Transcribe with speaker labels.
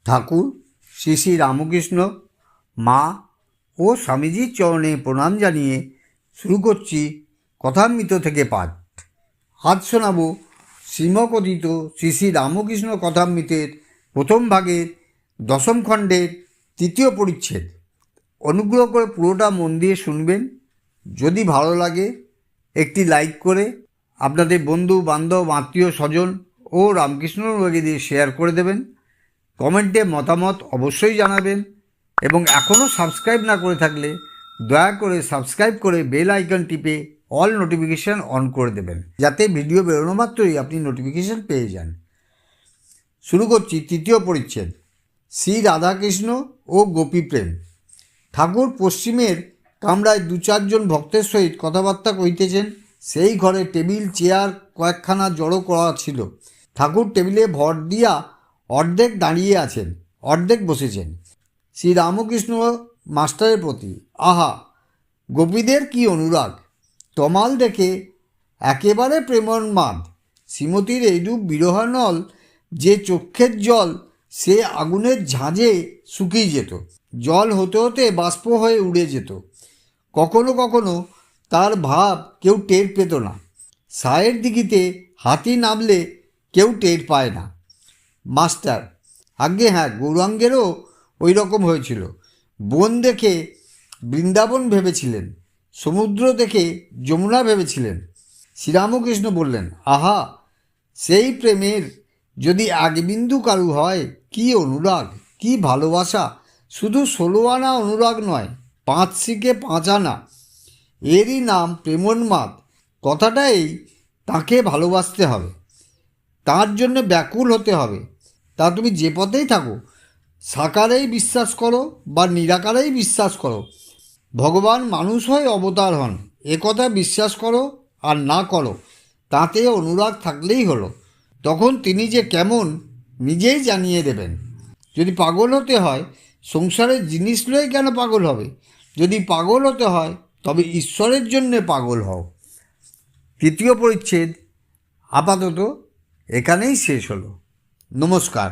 Speaker 1: ঠাকুর শ্রী শ্রী রামকৃষ্ণ, মা ও স্বামীজির চরণে প্রণাম জানিয়ে শুরু করছি কথামৃত থেকে পাঠ। আজ শোনাব শ্রীমকথিত শ্রী শ্রী রামকৃষ্ণ কথামৃতের প্রথম ভাগের দশম খণ্ডের তৃতীয় পরিচ্ছেদ। অনুগ্রহ করে পুরোটা মন দিয়ে শুনবেন। যদি ভালো লাগে একটি লাইক করে আপনাদের বন্ধু বান্ধব আত্মীয় স্বজন ও রামকৃষ্ণ দিয়ে শেয়ার করে দেবেন। কমেন্টে মতামত অবশ্যই জানাবেন এবং এখনও সাবস্ক্রাইব না করে থাকলে দয়া করে সাবস্ক্রাইব করে বেল আইকন টিপে অল নোটিফিকেশান অন করে দেবেন, যাতে ভিডিও বেরোনো মাত্রই আপনি নোটিফিকেশান পেয়ে যান। শুরু করছি তৃতীয় পরিচ্ছেদ, শ্রী রাধাকৃষ্ণ ও গোপীপ্রেম। ঠাকুর পশ্চিমের কামরায় দু চারজন ভক্তের সহিত কথাবার্তা কইতেছেন। সেই ঘরে টেবিল চেয়ার কয়েকখানা জড়ো করা ছিল। ঠাকুর টেবিলে ভর দিয়া অর্ধেক দাঁড়িয়ে আছেন, অর্ধেক বসেছেন। শ্রী রামকৃষ্ণ মাস্টারের প্রতি, আহা, গোপীদের কি অনুরাগ! তমাল দেখে একেবারে প্রেমোন্মাদ। শ্রীমতীর এইরূপ বিরহানল যে চক্ষের জল সে আগুনের ঝাঁঝে শুকিয়ে যেত, জল হতে হতে বাষ্প হয়ে উড়ে যেত। কখনো কখনো তার ভাব কেউ টের পেত না। সায়ের দিঘিতে হাতি নামলে কেউ টের পায় না। মাস্টার, আজ্ঞে হ্যাঁ, গৌরাঙ্গেরও ওই রকম হয়েছিল। বন দেখে বৃন্দাবন ভেবেছিলেন, সমুদ্র দেখে যমুনা ভেবেছিলেন। শ্রীরামকৃষ্ণ বললেন, আহা, সেই প্রেমের যদি এক বিন্দু কারু হয়, কি অনুরাগ, কি ভালোবাসা! শুধু 16 আনা অনুরাগ নয়, 5 শিকে 5 আনা। এরই নাম প্রেমোন্মাদ। কথাটাই তাকে ভালোবাসতে হবে, তার জন্য ব্যাকুল হতে হবে। তা তুমি যে পথেই থাকো, সাকারেই বিশ্বাস করো বা নিরাকারেই বিশ্বাস করো, ভগবান মানুষ হয়ে অবতার হন, এ কথা বিশ্বাস করো আর না করো, তাতে অনুরাগ থাকলেই হলো। তখন তিনি যে কেমন নিজেই জানিয়ে দেবেন। যদি পাগল হতে হয়, সংসারের জিনিস লয়ে কেন পাগল হবে? যদি পাগল হতে হয়, তবে ঈশ্বরের জন্যে পাগল হও। তৃতীয় পরিচ্ছেদ আপাতত এখানেই শেষ হলো। নমস্কার।